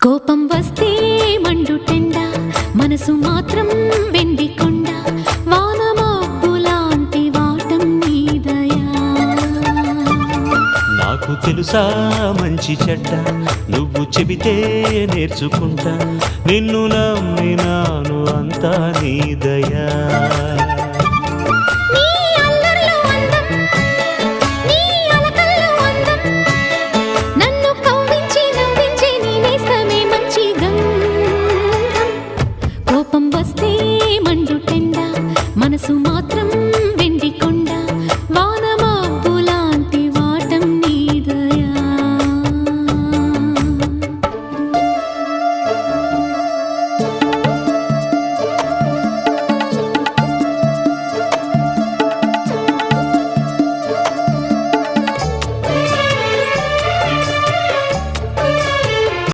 కోపం వస్తే మండుటెండ మనసు మాత్రం వెండి కొండ వానమబ్బులాంటి వాటం నీదయా నాకు తెలుసా మంచి చెడ్డ నువ్వు చెబితే నేర్చుకుంటా నిన్ను నమ్మినాను అంతా నీదయా